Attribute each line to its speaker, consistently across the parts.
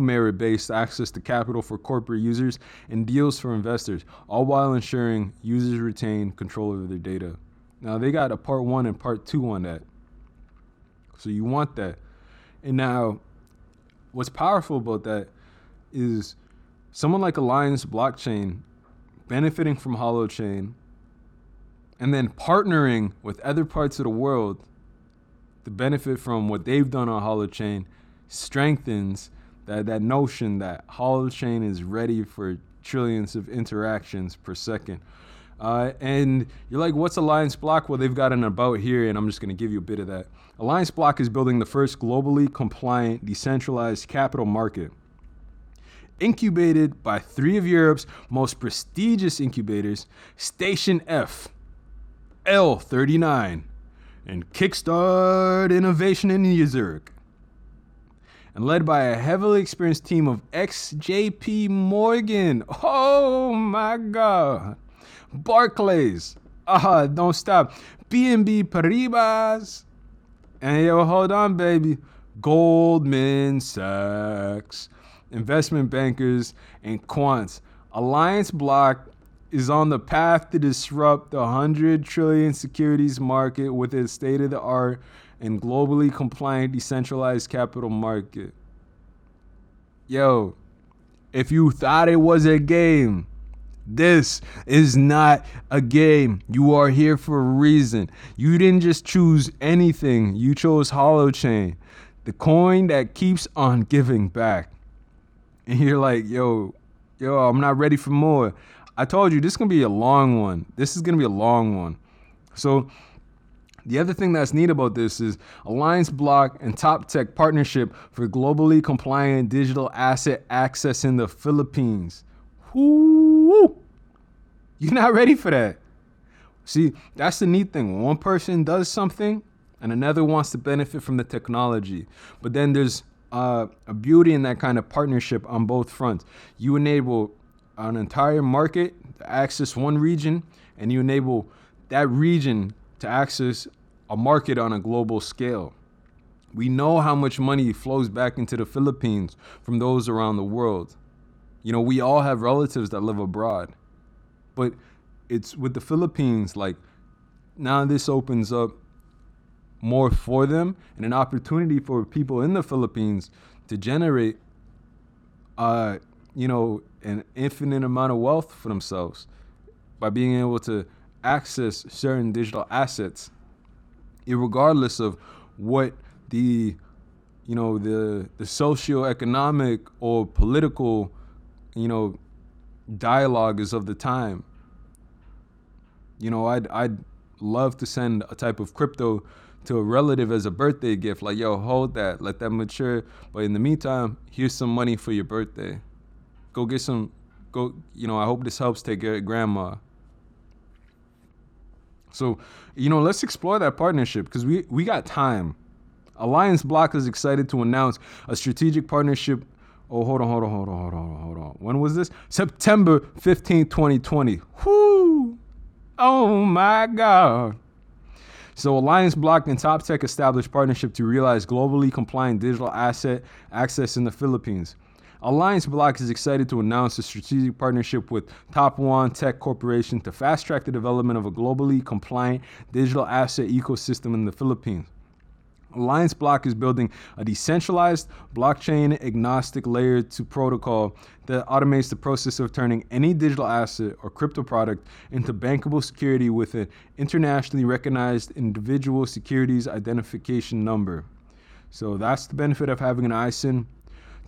Speaker 1: merit-based access to capital for corporate users and deals for investors, all while ensuring users retain control over their data. Now, they got a part 1 and part 2 on that. So you want that. And now, what's powerful about that is someone like AllianceBlock benefiting from Holochain and then partnering with other parts of the world to benefit from what they've done on Holochain strengthens that notion that Holochain is ready for trillions of interactions per second. And you're like, what's AllianceBlock? Well, they've got an about here, and I'm just going to give you a bit of that. AllianceBlock is building the first globally compliant decentralized capital market. Incubated by 3 of Europe's most prestigious incubators, Station F, L39, and Kickstart Innovation in Zurich, and led by a heavily experienced team of ex-JP Morgan. Oh my God. Barclays. Don't stop. BNP Paribas. And yo, hold on, baby. Goldman Sachs. Investment bankers and quants. AllianceBlock is on the path to disrupt the 100 trillion securities market with its state-of-the-art and globally compliant decentralized capital market. Yo, if you thought it was a game, this is not a game. You are here for a reason. You didn't just choose anything. You chose Holochain, the coin that keeps on giving back. And you're like, yo, I'm not ready for more. I told you, this is going to be a long one. This is going to be a long one. So the other thing that's neat about this is AllianceBlock and Top Tech partnership for globally compliant digital asset access in the Philippines. Woo! You're not ready for that. See, that's the neat thing. When one person does something and another wants to benefit from the technology, but then there's a beauty in that kind of partnership on both fronts. You enable an entire market to access one region, and you enable that region to access a market on a global scale. We know how much money flows back into the Philippines from those around the world. You know, we all have relatives that live abroad, but it's with the Philippines, like, now this opens up more for them and an opportunity for people in the Philippines to generate, an infinite amount of wealth for themselves by being able to access certain digital assets, irregardless of what the socioeconomic or political, dialogue is of the time. I'd love to send a type of crypto to a relative as a birthday gift, like, yo, hold that, let that mature. But in the meantime, here's some money for your birthday. Go get some, I hope this helps take care of grandma. So, let's explore that partnership because we got time. AllianceBlock is excited to announce a strategic partnership. Oh, hold on. When was this? September 15th, 2020. Whoo! Oh my God. So AllianceBlock and Top Tech established partnership to realize globally compliant digital asset access in the Philippines. AllianceBlock is excited to announce a strategic partnership with Top One Tech Corporation to fast-track the development of a globally compliant digital asset ecosystem in the Philippines. AllianceBlock is building a decentralized blockchain agnostic layer 2 protocol that automates the process of turning any digital asset or crypto product into bankable security with an internationally recognized individual securities identification number. So that's the benefit of having an ISIN.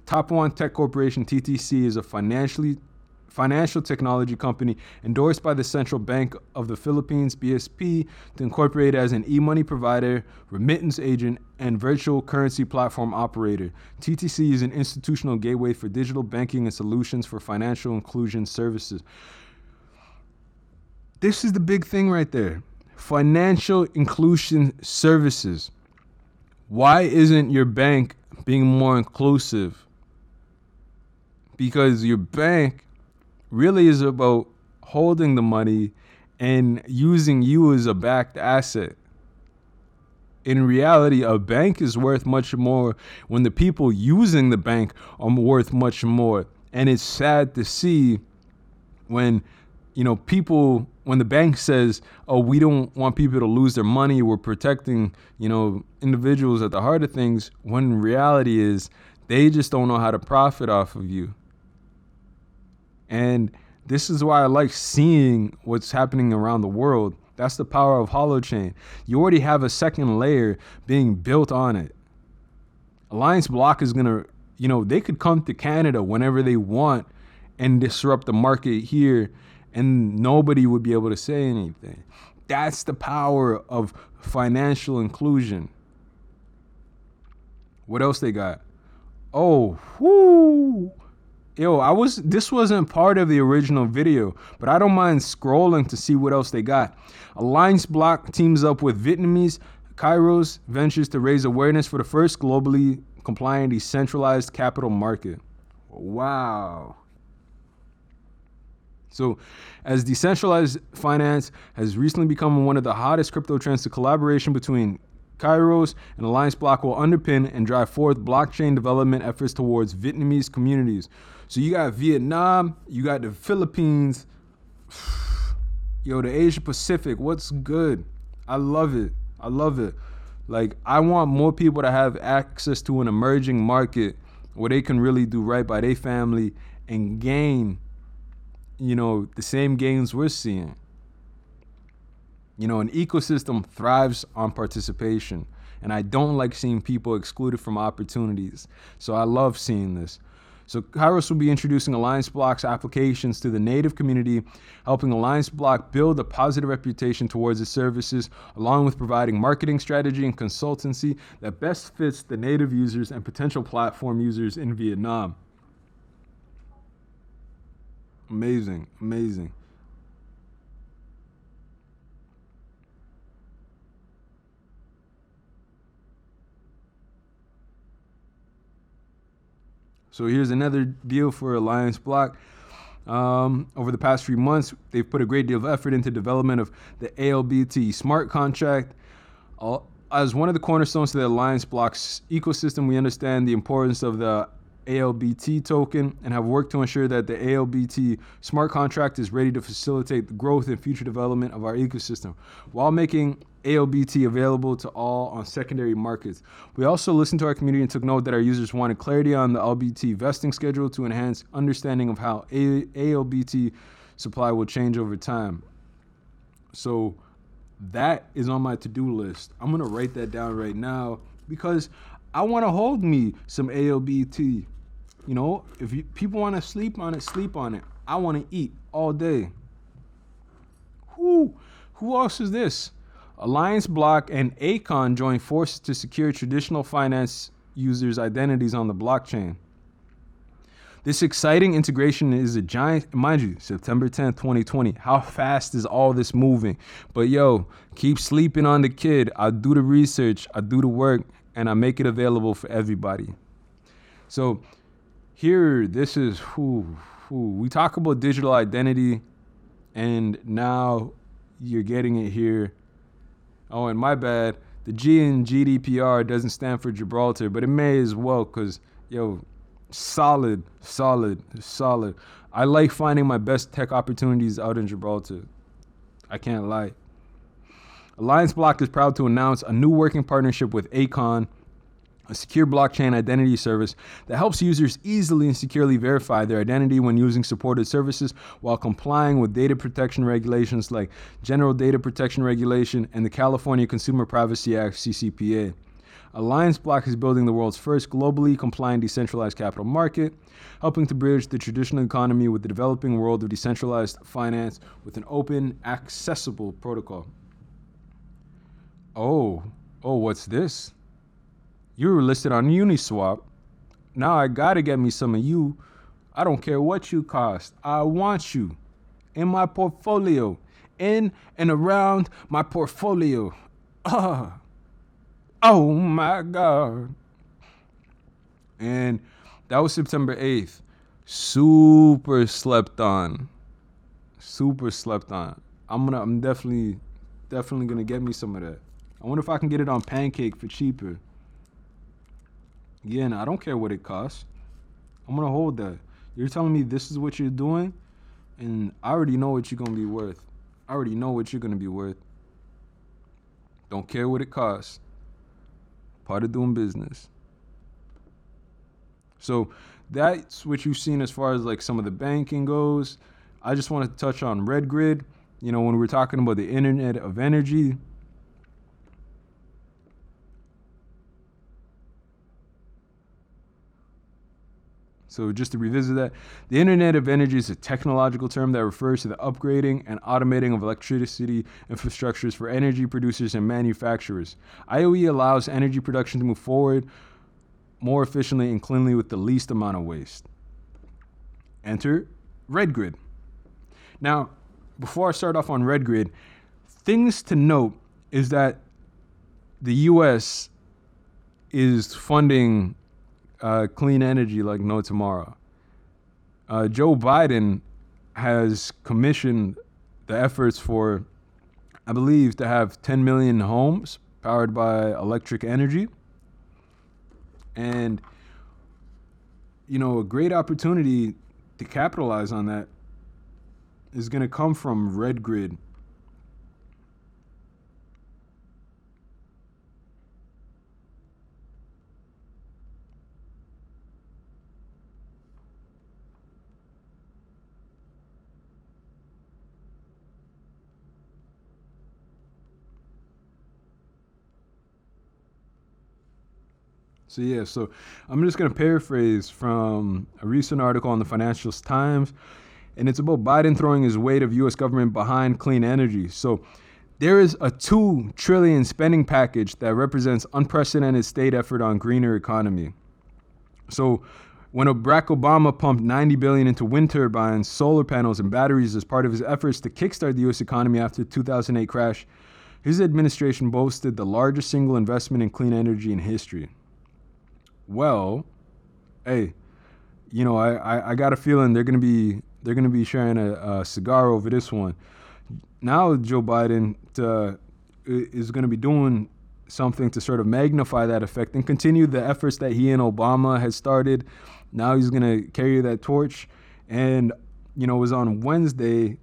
Speaker 1: Top One Tech Corporation, TTC, is a financial technology company endorsed by the Central Bank of the Philippines, BSP, to incorporate as an e-money provider, remittance agent, and virtual currency platform operator. TTC is an institutional gateway for digital banking and solutions for financial inclusion services. This is the big thing right there. Financial inclusion services. Why isn't your bank being more inclusive? Because your bank really is about holding the money and using you as a backed asset. in reality, a bank is worth much more when the people using the bank are worth much more. And it's sad to see when, people, when the bank says, oh, we don't want people to lose their money, we're protecting, individuals at the heart of things, when in reality is they just don't know how to profit off of you. And this is why I like seeing what's happening around the world. That's the power of Holochain. You already have a second layer being built on it. AllianceBlock is going to, they could come to Canada whenever they want and disrupt the market here, and nobody would be able to say anything. That's the power of financial inclusion. What else they got? Oh, whoo. Yo, this wasn't part of the original video, but I don't mind scrolling to see what else they got. AllianceBlock teams up with Vietnamese Kairos Ventures to raise awareness for the first globally compliant decentralized capital market. Wow. So, as decentralized finance has recently become one of the hottest crypto trends, the collaboration between Kairos and AllianceBlock will underpin and drive forth blockchain development efforts towards Vietnamese communities. So you got Vietnam, you got the Philippines, the Asia Pacific. What's good? I love it. I love it. Like, I want more people to have access to an emerging market where they can really do right by their family and gain, the same gains we're seeing. An ecosystem thrives on participation, and I don't like seeing people excluded from opportunities. So I love seeing this. So Kairos will be introducing AllianceBlock's applications to the native community, helping AllianceBlock build a positive reputation towards its services, along with providing marketing strategy and consultancy that best fits the native users and potential platform users in Vietnam. Amazing, amazing. So here's another deal for AllianceBlock. Over the past few months, they've put a great deal of effort into development of the ALBT smart contract. As one of the cornerstones to the AllianceBlock's ecosystem, we understand the importance of the ALBT token and have worked to ensure that the ALBT smart contract is ready to facilitate the growth and future development of our ecosystem while making ALBT available to all on secondary markets. We also listened to our community and took note that our users wanted clarity on the LBT vesting schedule to enhance understanding of how ALBT supply will change over time. So that is on my to-do list. I'm going to write that down right now because I want to hold me some ALBT. If people want to sleep on it, sleep on it. I want to eat all day. Who else is this? AllianceBlock and Acon join forces to secure traditional finance users' identities on the blockchain. This exciting integration is a giant, mind you, September 10th, 2020. How fast is all this moving? But keep sleeping on the kid. I do the research, I do the work, and I make it available for everybody. So here, this is we talk about digital identity, and now you're getting it here. Oh, and my bad, the G in GDPR doesn't stand for Gibraltar, but it may as well because, solid. I like finding my best tech opportunities out in Gibraltar. I can't lie. AllianceBlock is proud to announce a new working partnership with Acon, a secure blockchain identity service that helps users easily and securely verify their identity when using supported services while complying with data protection regulations like General Data Protection Regulation and the California Consumer Privacy Act, CCPA. AllianceBlock is building the world's first globally compliant decentralized capital market, helping to bridge the traditional economy with the developing world of decentralized finance with an open, accessible protocol. Oh, what's this? You were listed on Uniswap. Now I gotta get me some of you. I don't care what you cost. I want you in my portfolio, in and around my portfolio. Oh my God. And that was September 8th. Super slept on. I'm definitely gonna get me some of that. I wonder if I can get it on Pancake for cheaper. Again, I don't care what it costs. I'm gonna hold that. You're telling me this is what you're doing, and I already know what you're gonna be worth. I already know what you're gonna be worth. Don't care what it costs. Part of doing business. So that's what you've seen as far as like some of the banking goes. I just want to touch on RedGrid. You know, when we're talking about the Internet of Energy, so just to revisit that, the Internet of Energy is a technological term that refers to the upgrading and automating of electricity infrastructures for energy producers and manufacturers. IOE allows energy production to move forward more efficiently and cleanly with the least amount of waste. Enter RedGrid. Now, before I start off on RedGrid, things to note is that the U.S. is funding clean energy like no tomorrow. Joe Biden has commissioned the efforts for, I believe, to have 10 million homes powered by electric energy. And, you know, a great opportunity to capitalize on that is going to come from RedGrid. So I'm just going to paraphrase from a recent article on the Financial Times, and it's about Biden throwing his weight of U.S. government behind clean energy. So there is a $2 trillion spending package that represents unprecedented state effort on greener economy. So when Barack Obama pumped $90 billion into wind turbines, solar panels, and batteries as part of his efforts to kickstart the U.S. economy after the 2008 crash, his administration boasted the largest single investment in clean energy in history. Well, hey, you know, I got a feeling they're gonna be sharing a cigar over this one. Now Joe Biden is gonna be doing something to sort of magnify that effect and continue the efforts that he and Obama had started. Now he's gonna carry that torch, and you know, it was on Wednesday,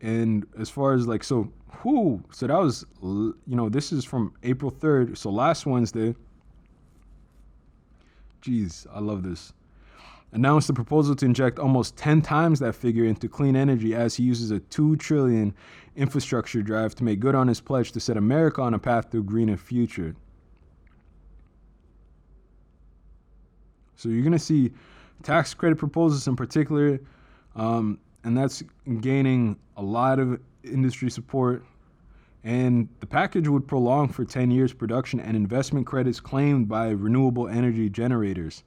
Speaker 1: and as far as like so that was, you know, this is from April 3rd, so last Wednesday. Jeez, I love this. Announced the proposal to inject almost 10 times that figure into clean energy as he uses a $2 trillion infrastructure drive to make good on his pledge to set America on a path to a greener future. So you're going to see tax credit proposals in particular, and that's gaining a lot of industry support. And the package would prolong for 10 years production and investment credits claimed by renewable energy generators.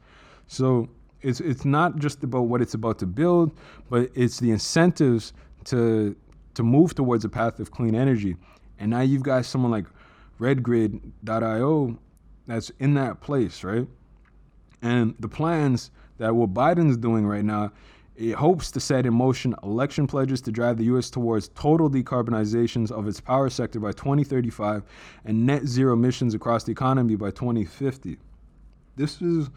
Speaker 1: So it's not just about what it's about to build, but it's the incentives to move towards a path of clean energy. And now you've got someone like RedGrid.io that's in that place, right? And the plans that what Biden's doing right now, it hopes to set in motion election pledges to drive the U.S. towards total decarbonizations of its power sector by 2035 and net zero emissions across the economy by 2050. This is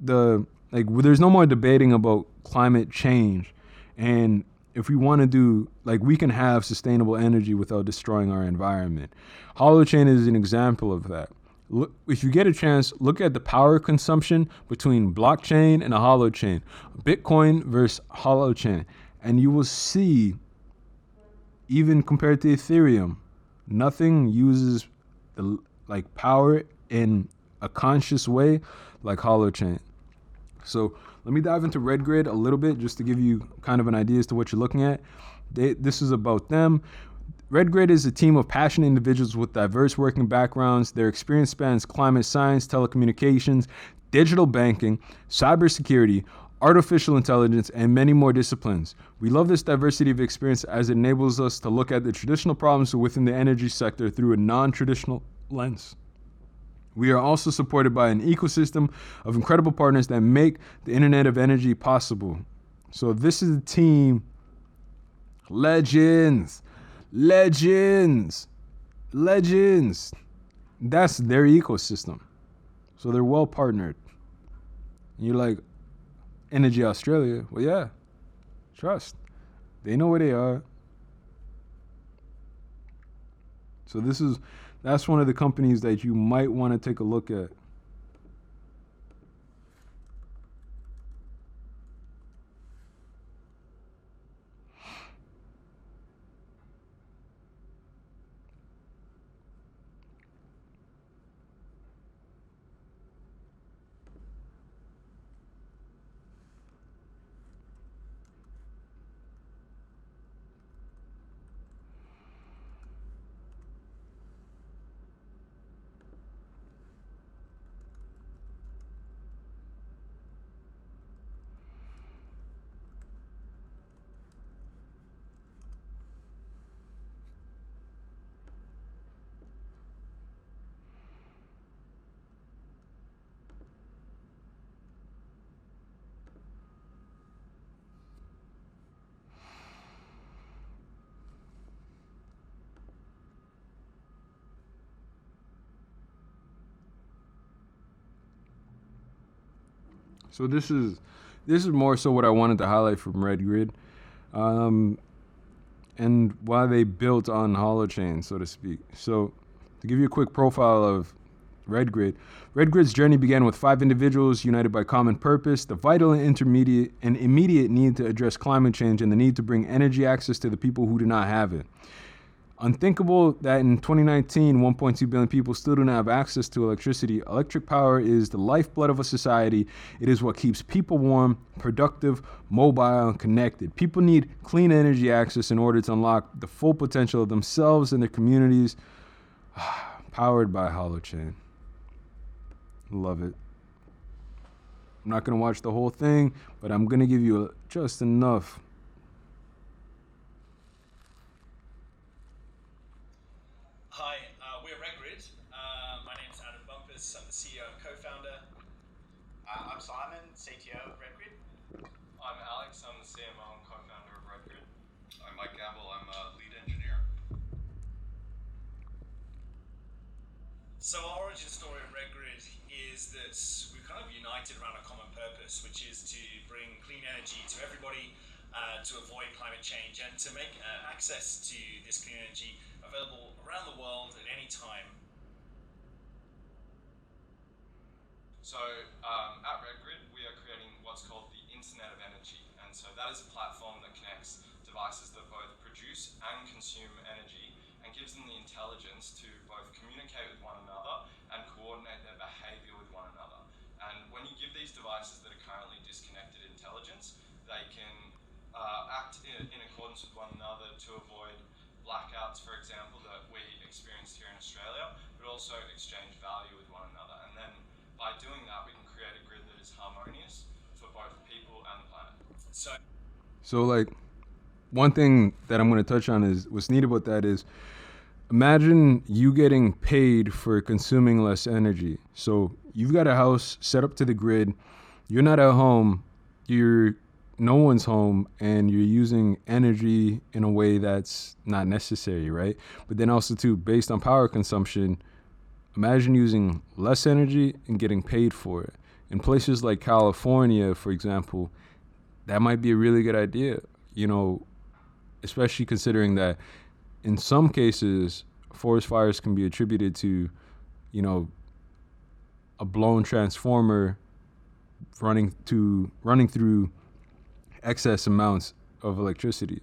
Speaker 1: there's no more debating about climate change. And if we want to do, we can have sustainable energy without destroying our environment. Holochain is an example of that. Look, if you get a chance, look at the power consumption between blockchain and a holochain, Bitcoin versus holochain, and you will see, even compared to Ethereum, nothing uses the power in a conscious way like holochain. So let me dive into RedGrid a little bit just to give you kind of an idea as to what you're looking at. This is about them. RedGrid is a team of passionate individuals with diverse working backgrounds. Their experience spans climate science, telecommunications, digital banking, cybersecurity, artificial intelligence, and many more disciplines. We love this diversity of experience as it enables us to look at the traditional problems within the energy sector through a non-traditional lens. We are also supported by an ecosystem of incredible partners that make the Internet of Energy possible. So this is a team, legends. Legends. That's their ecosystem. So they're well partnered. And you're like, Energy Australia. Well, yeah, trust. They know where they are. So that's one of the companies that you might want to take a look at. So this is more so what I wanted to highlight from Red Grid, and why they built on Holochain, so to speak. So to give you a quick profile of Red Grid, Red Grid's journey began with 5 individuals united by common purpose, the vital and intermediate and immediate need to address climate change, and the need to bring energy access to the people who do not have it. Unthinkable that in 2019, 1.2 billion people still do not have access to electricity. Electric power is the lifeblood of a society. It is what keeps people warm, productive, mobile, and connected. People need clean energy access in order to unlock the full potential of themselves and their communities. Powered by Holochain. Love it. I'm not going to watch the whole thing, but I'm going to give you just enough.
Speaker 2: Hi, we're Regrid. My name is Adam Bumpus. I'm the CEO and co-founder.
Speaker 3: I'm Simon, CTO of Regrid.
Speaker 4: I'm Alex. I'm the CMO and co-founder of Regrid.
Speaker 5: I'm Mike Gamble. I'm a lead engineer.
Speaker 2: So our origin story at Regrid is that we've kind of united around a common purpose, which is to bring clean energy to everybody, to avoid climate change, and to make access to this clean energy available around the world at any time.
Speaker 4: So at Regrid, we are creating what's called the Internet of Energy. And so that is a platform that connects devices that both produce and consume energy and gives them the intelligence to both communicate with one another and coordinate their behavior with one another. And when you give these devices that are currently disconnected intelligence, they can act in accordance with one another to avoid blackouts, for example, that we experienced here in Australia, but also exchange value with one another. And then by doing that, we can create a grid that is harmonious for both people and the planet.
Speaker 1: So like, one thing that I'm going to touch on is what's neat about that is, imagine you getting paid for consuming less energy. So you've got a house set up to the grid. You're not at home. No one's home, and you're using energy in a way that's not necessary, right? But then also too, based on power consumption, imagine using less energy and getting paid for it. In places like California, for example, that might be a really good idea, especially considering that in some cases, forest fires can be attributed to, a blown transformer running through excess amounts of electricity.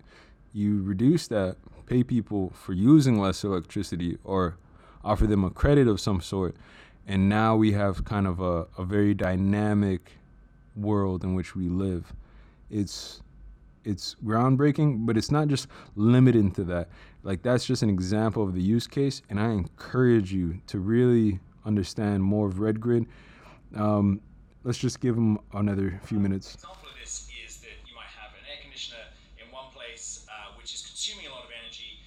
Speaker 1: You reduce that, pay people for using less electricity, or offer them a credit of some sort, and now we have kind of a very dynamic world in which we live. It's groundbreaking, but it's not just limited to that. Like, that's just an example of the use case, and I encourage you to really understand more of Red Grid. Let's just give them another few minutes.
Speaker 2: Example of this is that you might have an air conditioner in one place, which is consuming a lot of energy,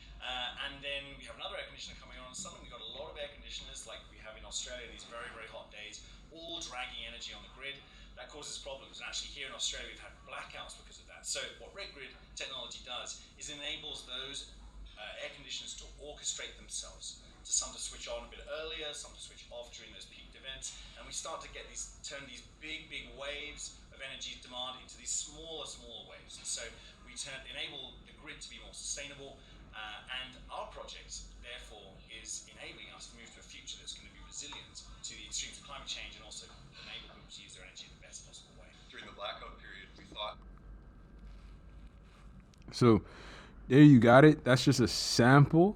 Speaker 2: and then we have another air conditioner coming on. Suddenly we've got a lot of air conditioners, like we have in Australia these very, very hot days, all dragging energy on the grid. That causes problems, and actually here in Australia we've had blackouts because of that. So what Red Grid technology does is enables those air conditioners to orchestrate themselves. some to switch on a bit earlier, some to switch off during those peak events, and we start to turn these big waves of energy demand into these smaller waves. And so we enable the grid to be more sustainable, and our project, therefore, is enabling us to move to a future that's going to be resilient to the extremes of climate change and also enable people to use their energy in the best possible way.
Speaker 5: During the blackout period, we thought.
Speaker 1: So there you got it. That's just a sample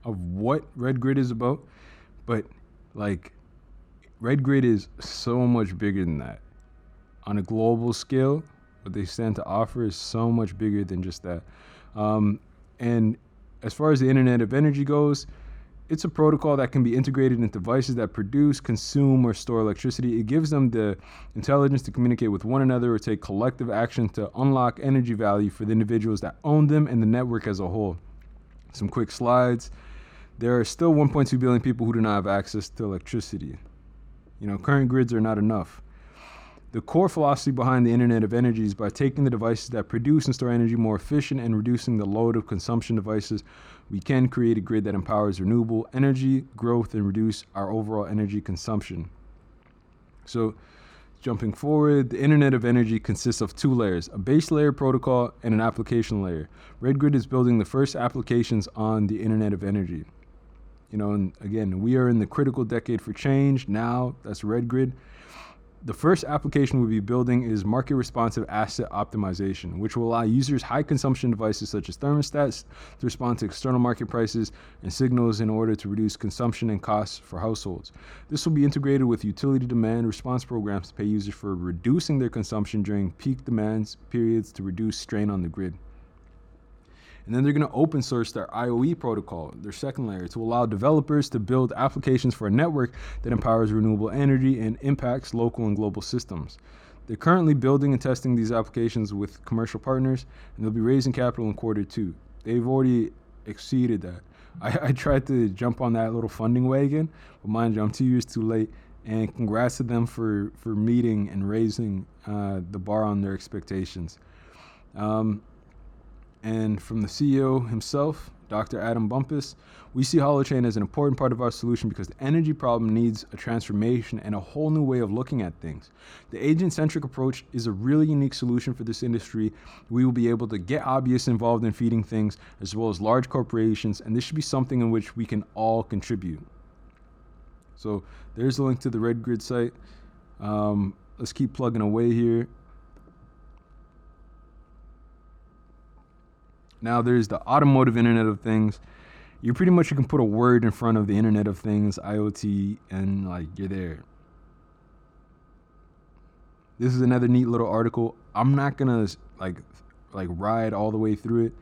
Speaker 1: of what Red Grid is about. But like, Red Grid is so much bigger than that. On a global scale, what they stand to offer is so much bigger than just that. And as far as the Internet of Energy goes, it's a protocol that can be integrated into devices that produce, consume, or store electricity. It gives them the intelligence to communicate with one another or take collective action to unlock energy value for the individuals that own them and the network as a whole. Some quick slides. There are still 1.2 billion people who do not have access to electricity. Current grids are not enough. The core philosophy behind the Internet of Energy is by taking the devices that produce and store energy more efficient and reducing the load of consumption devices, we can create a grid that empowers renewable energy growth and reduce our overall energy consumption. So, jumping forward, the Internet of Energy consists of two layers, a base layer protocol and an application layer. Red Grid is building the first applications on the Internet of Energy. And again, we are in the critical decade for change. Now, that's Red Grid. The first application we'll be building is market-responsive asset optimization, which will allow users high-consumption devices such as thermostats to respond to external market prices and signals in order to reduce consumption and costs for households. This will be integrated with utility demand response programs to pay users for reducing their consumption during peak demands periods to reduce strain on the grid. And then they're going to open source their IOE protocol, their second layer, to allow developers to build applications for a network that empowers renewable energy and impacts local and global systems. They're currently building and testing these applications with commercial partners, and they'll be raising capital in Q2. They've already exceeded that. I tried to jump on that little funding wagon, but mind you, I'm 2 years too late. And congrats to them for meeting and raising the bar on their expectations. And from the CEO himself, Dr. Adam Bumpus, we see Holochain as an important part of our solution because the energy problem needs a transformation and a whole new way of looking at things. The agent-centric approach is a really unique solution for this industry. We will be able to get hobbyists involved in feeding things as well as large corporations, and this should be something in which we can all contribute. So there's a link to the Red Grid site. Let's keep plugging away here. Now there's the automotive Internet of Things. You can put a word in front of the Internet of Things, IoT, and you're there. This is another neat little article. I'm not gonna ride all the way through it,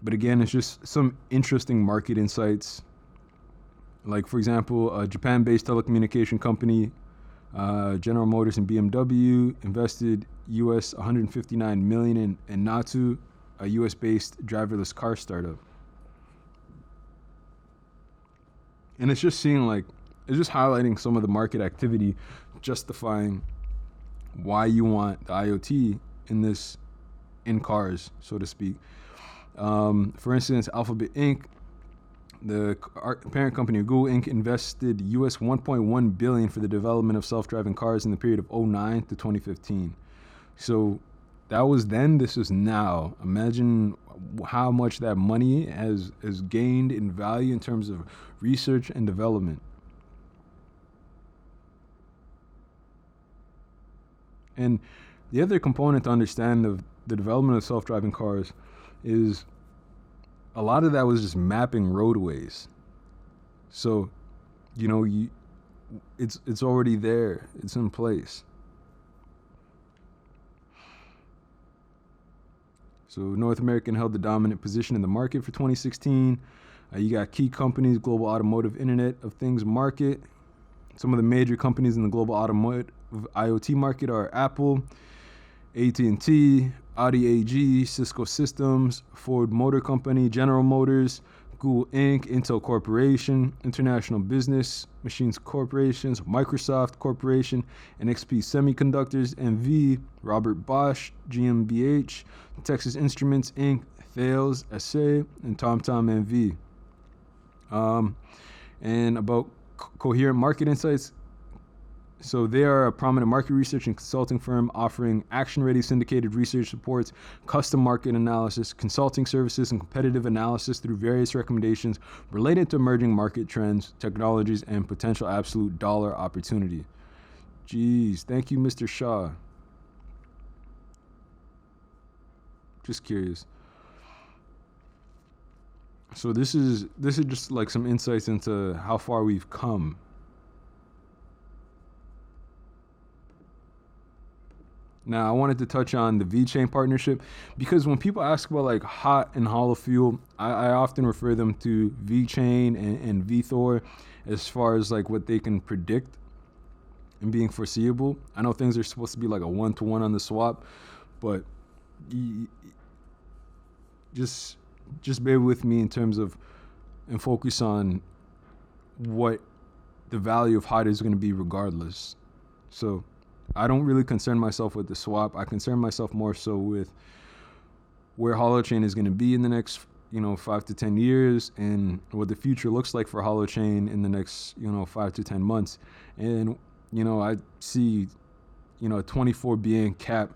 Speaker 1: but again, it's just some interesting market insights. Like, for example, a Japan-based telecommunication company, General Motors and BMW, invested US $159 million in Natsu, a US-based driverless car startup. And it's just it's just highlighting some of the market activity, justifying why you want the IoT in cars, so to speak. For instance, Alphabet Inc., the parent company of Google Inc., invested US $1.1 billion for the development of self-driving cars in the period of 2009 to 2015. So that was then, this is now. Imagine how much that money has gained in value in terms of research and development. And the other component to understand of the development of self-driving cars is a lot of that was just mapping roadways. So, it's already there. It's in place. So North American held the dominant position in the market for 2016. You got key companies, global automotive Internet of Things market. Some of the major companies in the global automotive IoT market are Apple, AT&T, Audi AG, Cisco Systems, Ford Motor Company, General Motors, Google Inc., Intel Corporation, International Business Machines Corporations, Microsoft Corporation, NXP Semiconductors, NV, Robert Bosch, GmbH, Texas Instruments Inc., Thales SA, and TomTom NV. And about Coherent Market Insights. So they are a prominent market research and consulting firm offering action-ready syndicated research reports, custom market analysis, consulting services, and competitive analysis through various recommendations related to emerging market trends, technologies, and potential absolute dollar opportunity. Jeez, thank you, Mr. Shaw. Just curious. So this is just like some insights into how far we've come. Now, I wanted to touch on the VeChain partnership because when people ask about like hot and hollow fuel, I often refer them to VeChain and VeThor as far as like what they can predict and being foreseeable. I know things are supposed to be like a 1-to-1 on the swap, but just bear with me in terms of and focus on what the value of hot is going to be regardless. So I don't really concern myself with the swap. I concern myself more so with where Holochain is going to be in the next, 5 to 10 years and what the future looks like for Holochain in the next, 5 to 10 months. And, I see, a 24 BN cap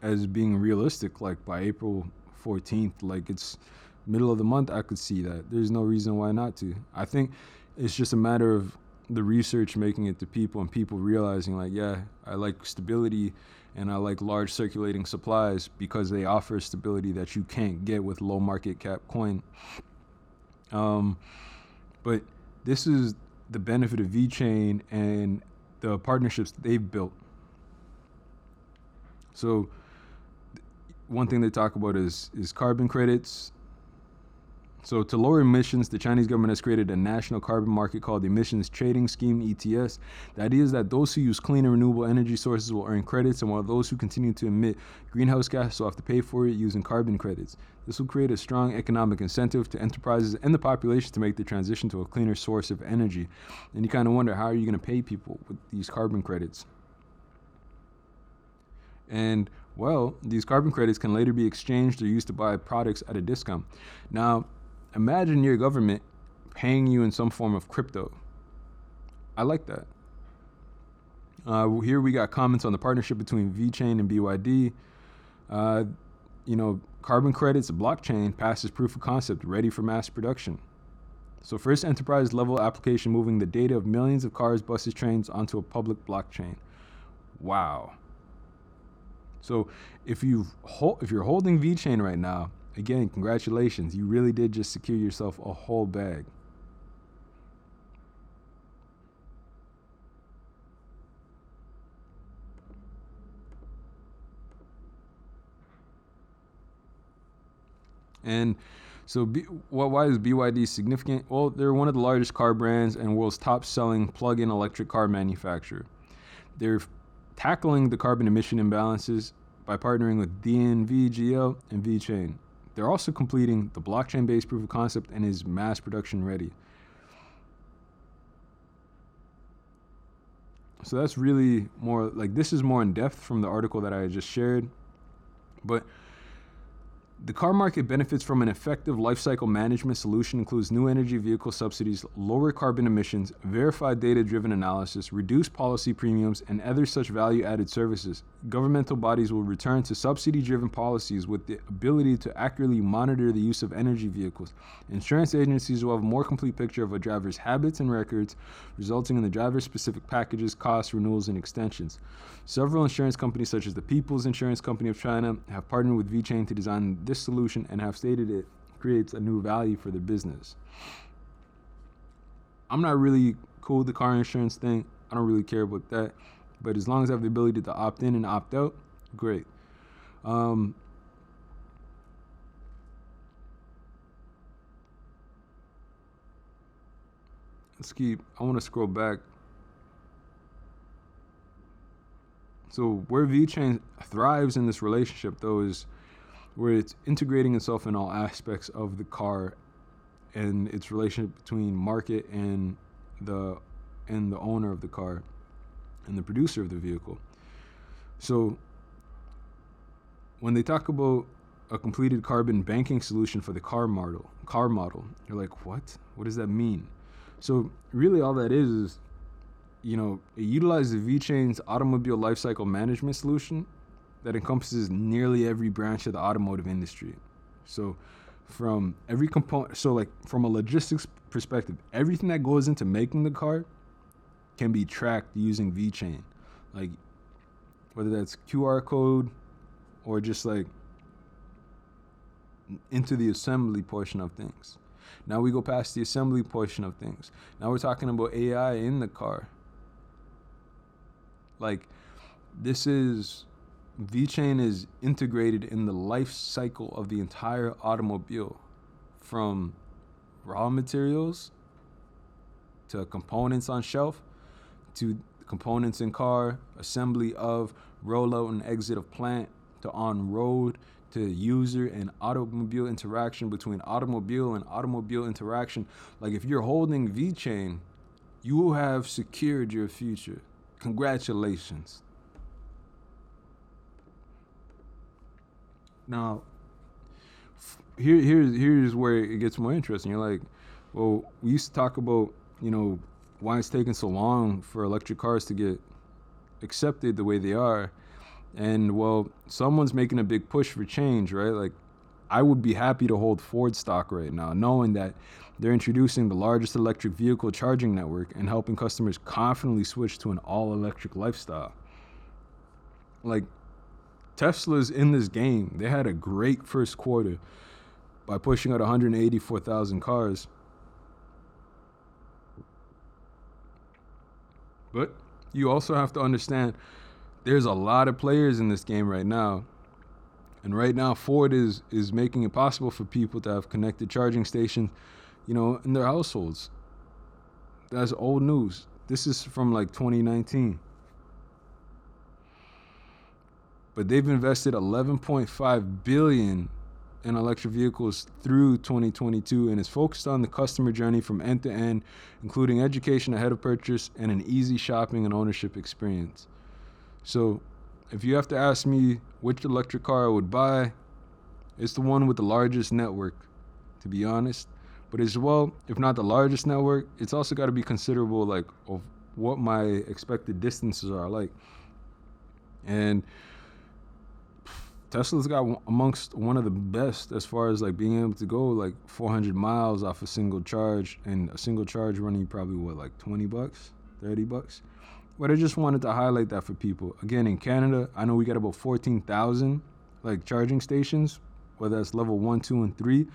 Speaker 1: as being realistic, like by April 14th, like it's middle of the month, I could see that. There's no reason why not to. I think it's just a matter of the research making it to people and people realizing like, yeah, I like stability and I like large circulating supplies because they offer stability that you can't get with low market cap coin. But this is the benefit of VeChain and the partnerships they've built. So one thing they talk about is carbon credits. So to lower emissions, the Chinese government has created a national carbon market called the Emissions Trading Scheme, ETS. The idea is that those who use clean and renewable energy sources will earn credits, and while those who continue to emit greenhouse gases will have to pay for it using carbon credits. This will create a strong economic incentive to enterprises and the population to make the transition to a cleaner source of energy. And you kind of wonder, how are you going to pay people with these carbon credits? And, well, these carbon credits can later be exchanged or used to buy products at a discount. Now, imagine your government paying you in some form of crypto. I like that. Here we got comments on the partnership between VeChain and BYD. Carbon credits, blockchain passes proof of concept, ready for mass production. So first enterprise level application moving the data of millions of cars, buses, trains onto a public blockchain. Wow. So if you're holding VeChain right now, again, congratulations. You really did just secure yourself a whole bag. And so why is BYD significant? Well, they're one of the largest car brands and world's top selling plug-in electric car manufacturer. They're tackling the carbon emission imbalances by partnering with DNV, and VeChain. They're also completing the blockchain-based proof of concept and is mass production ready. So that's really more like, this is more in depth from the article that I just shared. But the car market benefits from an effective lifecycle management solution, includes new energy vehicle subsidies, lower carbon emissions, verified data-driven analysis, reduced policy premiums, and other such value-added services. Governmental bodies will return to subsidy-driven policies with the ability to accurately monitor the use of energy vehicles. Insurance agencies will have a more complete picture of a driver's habits and records, resulting in the driver-specific packages, costs, renewals, and extensions. Several insurance companies, such as the People's Insurance Company of China, have partnered with VeChain to design this solution and have stated it creates a new value for their business. I'm not really cool with the car insurance thing. I don't really care about that. But as long as I have the ability to opt in and opt out, great. I want to scroll back. So where VeChain thrives in this relationship, though, is where it's integrating itself in all aspects of the car and its relationship between market and the owner of the car and the producer of the vehicle. So when they talk about a completed carbon banking solution for the car model. You're like, what? What does that mean? So really all that is, it utilizes VeChain's automobile lifecycle management solution that encompasses nearly every branch of the automotive industry. So from every component, so like from a logistics perspective, everything that goes into making the car can be tracked using VeChain. Like whether that's QR code or just like into the assembly portion of things. Now we go past the assembly portion of things. Now we're talking about AI in the car. Like VeChain is integrated in the life cycle of the entire automobile, from raw materials to components on shelf to components in car, assembly of, rollout and exit of plant, to on road, to user and automobile interaction between automobile and automobile interaction. Like if you're holding VeChain, you will have secured your future. Congratulations. Now, here's where it gets more interesting. You're like, well, we used to talk about, why it's taking so long for electric cars to get accepted the way they are. And well, someone's making a big push for change, right? Like I would be happy to hold Ford stock right now, knowing that they're introducing the largest electric vehicle charging network and helping customers confidently switch to an all-electric lifestyle. Like Tesla's in this game. They had a great first quarter by pushing out 184,000 cars. But you also have to understand there's a lot of players in this game right now. And right now, Ford is making it possible for people to have connected charging stations, in their households. That's old news. This is from like 2019. But they've invested $11.5 billion in electric vehicles through 2022 and is focused on the customer journey from end to end, including education ahead of purchase and an easy shopping and ownership experience. So if you have to ask me which electric car I would buy, it's the one with the largest network, to be honest. But as well, if not the largest network, it's also got to be considerable, like, of what my expected distances are like. And Tesla's got amongst one of the best as far as like being able to go like 400 miles off a single charge, and a single charge running probably like $20, $30. But I just wanted to highlight that for people. Again, in Canada, I know we got about 14,000 like charging stations, whether that's level 1, 2, and 3,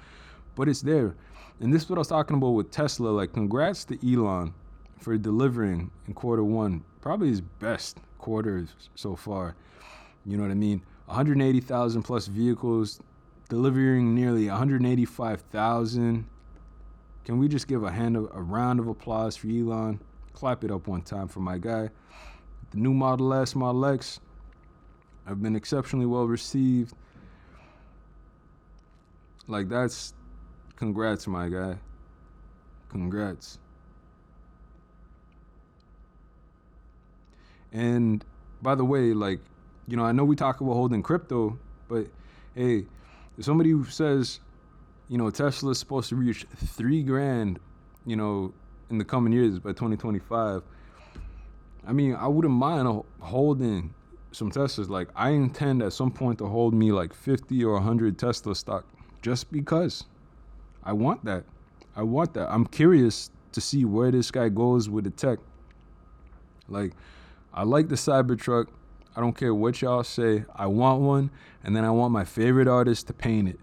Speaker 1: but it's there. And this is what I was talking about with Tesla. Like, congrats to Elon for delivering in Q1, probably his best quarter so far. You know what I mean? 180,000 plus vehicles, delivering nearly 185,000. Can we just give a round of applause for Elon? Clap it up one time for my guy. The new Model S, Model X have been exceptionally well received. Like, that's congrats, my guy. Congrats. And by the way, like, I know we talk about holding crypto, but hey, if somebody who says, Tesla's supposed to reach $3,000, in the coming years by 2025, I mean, I wouldn't mind holding some Teslas. Like, I intend at some point to hold me like 50 or 100 Tesla stock, just because I want that. I'm curious to see where this guy goes with the tech. Like, I like the Cybertruck. I don't care what y'all say. I want one, and then I want my favorite artist to paint it.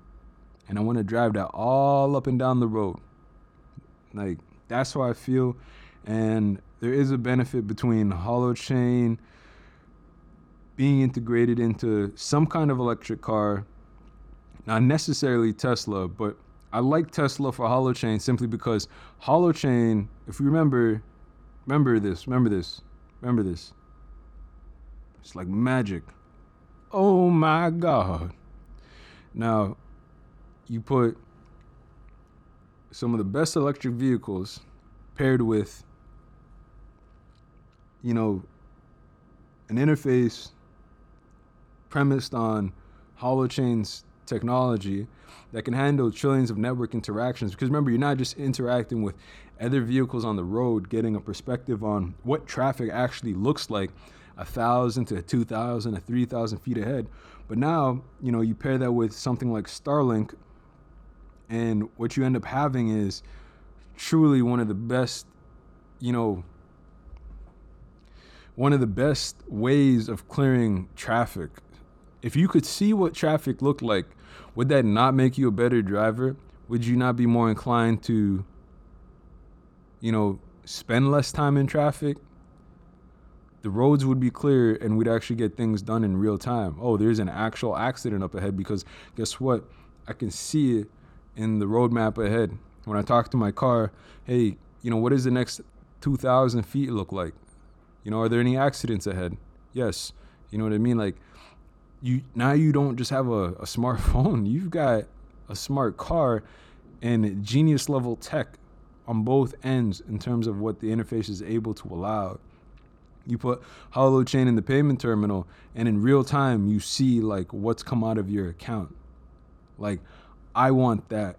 Speaker 1: And I want to drive that all up and down the road. Like, that's how I feel. And there is a benefit between Holochain being integrated into some kind of electric car. Not necessarily Tesla, but I like Tesla for Holochain simply because Holochain, if you remember this. It's like magic. Oh my God. Now, you put some of the best electric vehicles paired with, an interface premised on Holochain's technology that can handle trillions of network interactions. Because remember, you're not just interacting with other vehicles on the road, getting a perspective on what traffic actually looks like 1,000 to 2,000 to 3,000 feet ahead. But now, you pair that with something like Starlink, and what you end up having is truly one of the best ways of clearing traffic. If you could see what traffic looked like, would that not make you a better driver? Would you not be more inclined to, spend less time in traffic? The roads would be clear and we'd actually get things done in real time. Oh, there's an actual accident up ahead because guess what? I can see it in the roadmap ahead. When I talk to my car, hey, what does the next 2,000 feet look like? Are there any accidents ahead? Yes. You know what I mean? Like, you don't just have a smartphone. You've got a smart car and genius level tech on both ends in terms of what the interface is able to allow. You put Holochain in the payment terminal, and in real time, you see like what's come out of your account. Like, I want that.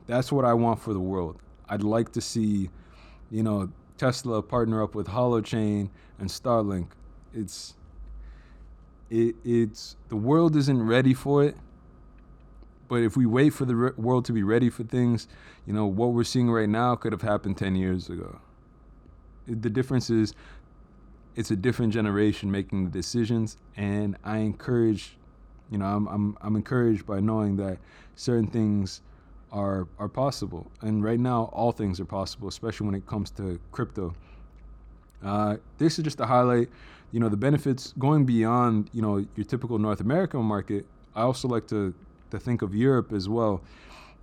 Speaker 1: That's what I want for the world. I'd like to see, Tesla partner up with Holochain and Starlink. It's the world isn't ready for it. But if we wait for the world to be ready for things, what we're seeing right now could have happened 10 years ago. The difference is it's a different generation making the decisions, and I encourage, I'm encouraged by knowing that certain things are possible. And right now, all things are possible, especially when it comes to crypto. This is just to highlight, the benefits going beyond, your typical North American market. I also like to think of Europe as well.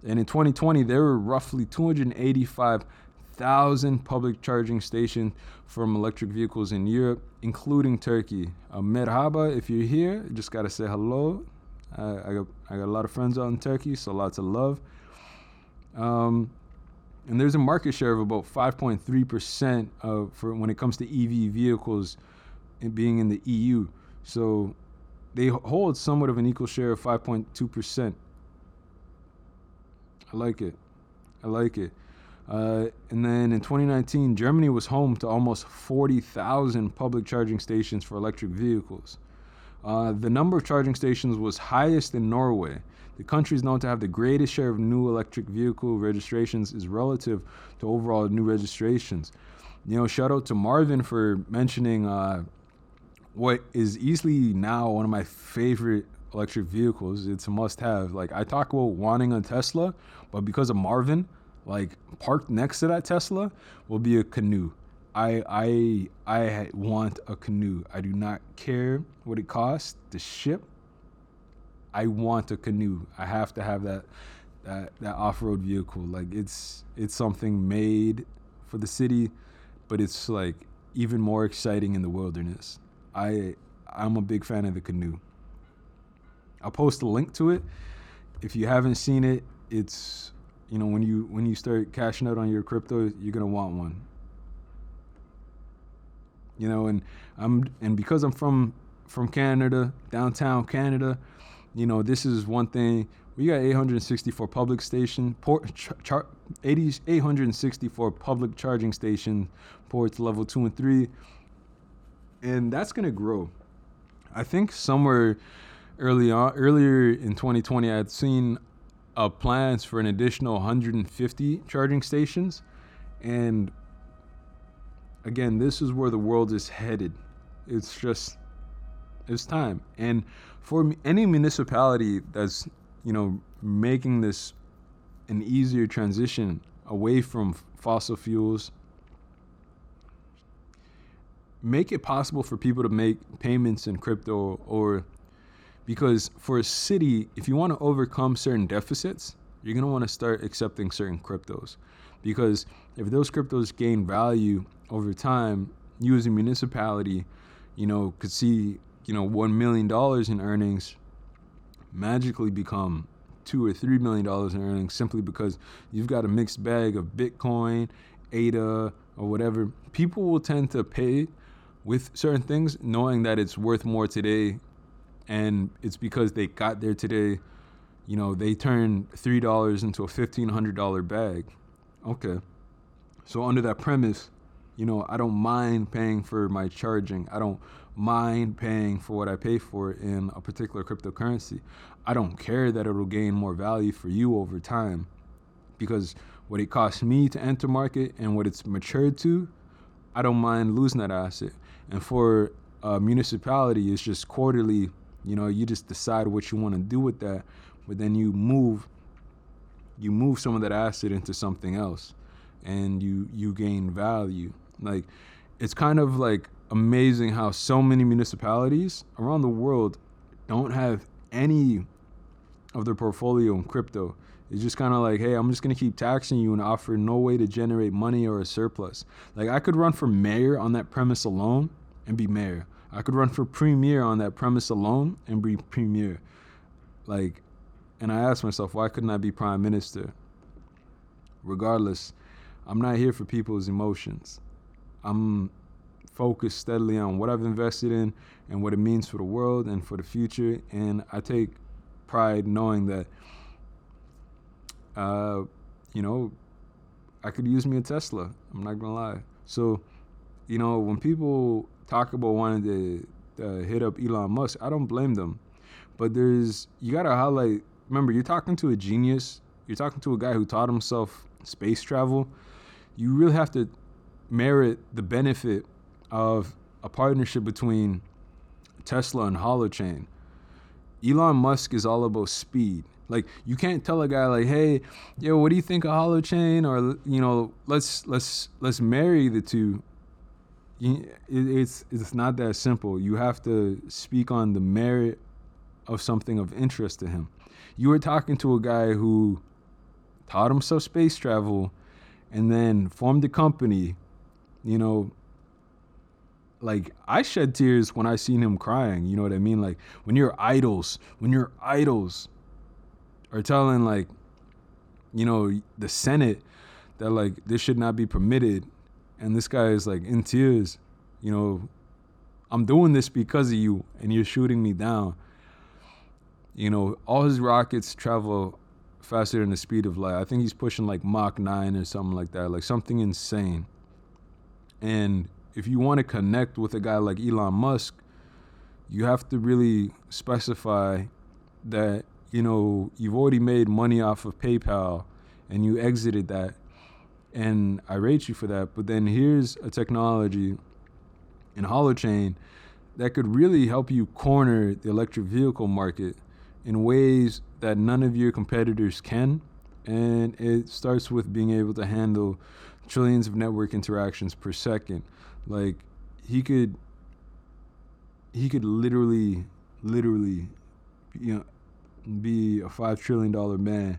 Speaker 1: And in 2020, there were roughly 285,000 public charging stations from electric vehicles in Europe, including Turkey. Merhaba, if you're here, just got to say hello. I got a lot of friends out in Turkey, so lots of love. And there's a market share of about 5.3% for when it comes to EV vehicles being in the EU. So they hold somewhat of an equal share of 5.2%. I like it. And then in 2019, Germany was home to almost 40,000 public charging stations for electric vehicles. The number of charging stations was highest in Norway. The country is known to have the greatest share of new electric vehicle registrations is relative to overall new registrations. Shout out to Marvin for mentioning what is easily now one of my favorite electric vehicles. It's a must-have. Like, I talk about wanting a Tesla, but because of Marvin, like, parked next to that Tesla will be a canoe. I want a canoe. I do not care what it costs to ship. I want a canoe. I have to have that off-road vehicle. Like, it's something made for the city, but it's like even more exciting in the wilderness. I'm a big fan of the canoe. I'll post a link to it. If you haven't seen it, it's, when you start cashing out on your crypto, you're gonna want one. And because I'm from Canada, downtown Canada, this is one thing. We got 864 public station 864 public charging station ports level 2 and 3, and that's gonna grow. I think somewhere earlier in 2020, I had seen plans for an additional 150 charging stations, and again, this is where the world is headed. It's time. And for any municipality that's, making this an easier transition away from fossil fuels, make it possible for people to make payments in crypto, or because for a city, if you want to overcome certain deficits, you're going to want to start accepting certain cryptos. Because if those cryptos gain value over time, you as a municipality, could see, $1 million in earnings magically become $2 or $3 million in earnings simply because you've got a mixed bag of Bitcoin, ADA, or whatever. People will tend to pay with certain things knowing that it's worth more today, and it's because they got there today they turn $3 into a $1,500 bag. Okay. So under that premise, I don't mind paying for my charging. I don't mind paying for what I pay for in a particular cryptocurrency. I don't care that it'll gain more value for you over time, because what it costs me to enter market and what it's matured to, I don't mind losing that asset. And for a municipality, it's just quarterly. You just decide what you want to do with that, but then you move some of that asset into something else, and you gain value. Like, it's kind of like amazing how so many municipalities around the world don't have any of their portfolio in crypto. It's just kind of like, hey, I'm just going to keep taxing you and offer no way to generate money or a surplus. Like, I could run for mayor on that premise alone and be mayor. I could run for premier on that premise alone and be premier. Like, and I asked myself, why couldn't I be prime minister? Regardless, I'm not here for people's emotions. I'm focused steadily on what I've invested in and what it means for the world and for the future. And I take pride knowing that, I could use me a Tesla. I'm not gonna lie. So, when people talk about wanting to hit up Elon Musk, I don't blame them. But you gotta highlight, remember, you're talking to a genius. You're talking to a guy who taught himself space travel. You really have to merit the benefit of a partnership between Tesla and Holochain. Elon Musk is all about speed. Like, you can't tell a guy like, hey, what do you think of Holochain? Or, let's marry the two. It's not that simple. You have to speak on the merit of something of interest to him. You were talking to a guy who taught himself space travel and then formed a company. Like, I shed tears when I seen him crying. You know what I mean? Like, when your idols are telling, like, the Senate that, like, this should not be permitted, and this guy is, like, in tears, I'm doing this because of you, and you're shooting me down. All his rockets travel faster than the speed of light. I think he's pushing, like, Mach 9 or something like that, like something insane. And if you want to connect with a guy like Elon Musk, you have to really specify that, you've already made money off of PayPal and you exited that. And I rate you for that. But then here's a technology in Holochain that could really help you corner the electric vehicle market in ways that none of your competitors can. And it starts with being able to handle trillions of network interactions per second. Like, he could literally, be a $5 trillion man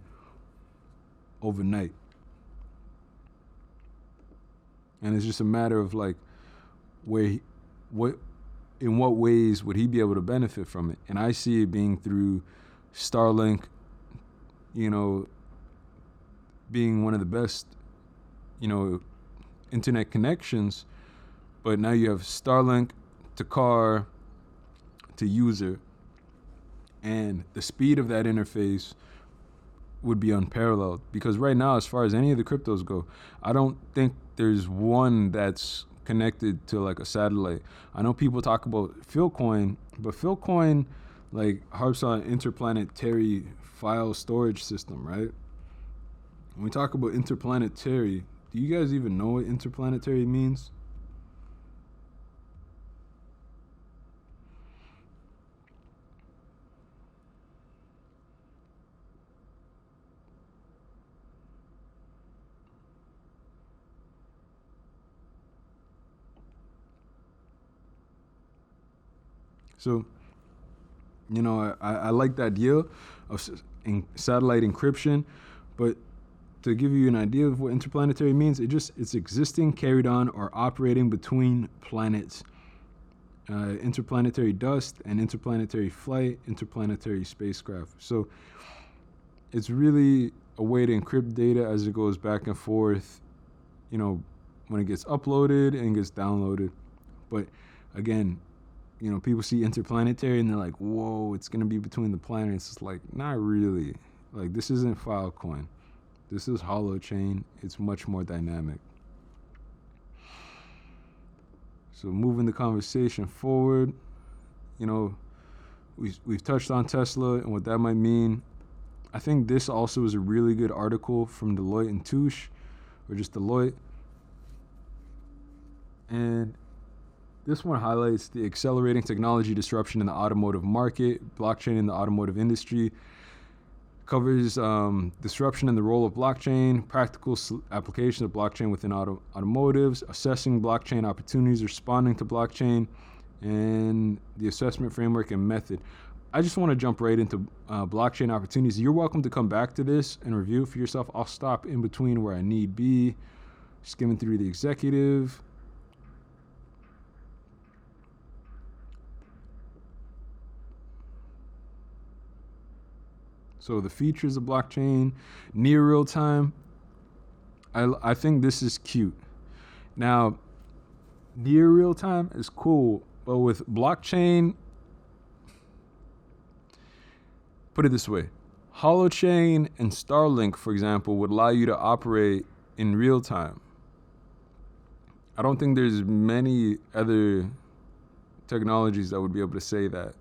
Speaker 1: overnight. And it's just a matter of, like, in what ways would he be able to benefit from it? And I see it being through Starlink, being one of the best, internet connections. But now you have Starlink to car to user, and the speed of that interface would be unparalleled. Because right now, as far as any of the cryptos go, I don't think there's one that's connected to, like, a satellite. I know people talk about Philcoin, but Philcoin, like, harps on interplanetary file storage system, right? When we talk about interplanetary, do you guys even know what interplanetary means? So, I like the idea of satellite encryption, but to give you an idea of what interplanetary means, it's existing, carried on, or operating between planets. Interplanetary dust and interplanetary flight, interplanetary spacecraft. So it's really a way to encrypt data as it goes back and forth, when it gets uploaded and gets downloaded. But again, you know, people see interplanetary and they're like, whoa, it's going to be between the planets. It's like, not really. Like, this isn't Filecoin. This is Holochain. It's much more dynamic. So moving the conversation forward, you know, we've touched on Tesla and what that might mean. I think this also is a really good article from Deloitte and Touche, or just Deloitte. And this one highlights the accelerating technology disruption in the automotive market, blockchain in the automotive industry, covers disruption in the role of blockchain, practical application of blockchain within automotives, assessing blockchain opportunities, responding to blockchain, and the assessment framework and method. I just want to jump right into blockchain opportunities. You're welcome to come back to this and review it for yourself. I'll stop in between where I need be, skimming through the executive. So the features of blockchain, near real time. I think this is cute. Now, near real time is cool, but with blockchain, put it this way, Holochain and Starlink, for example, would allow you to operate in real time. I don't think there's many other technologies that would be able to say that.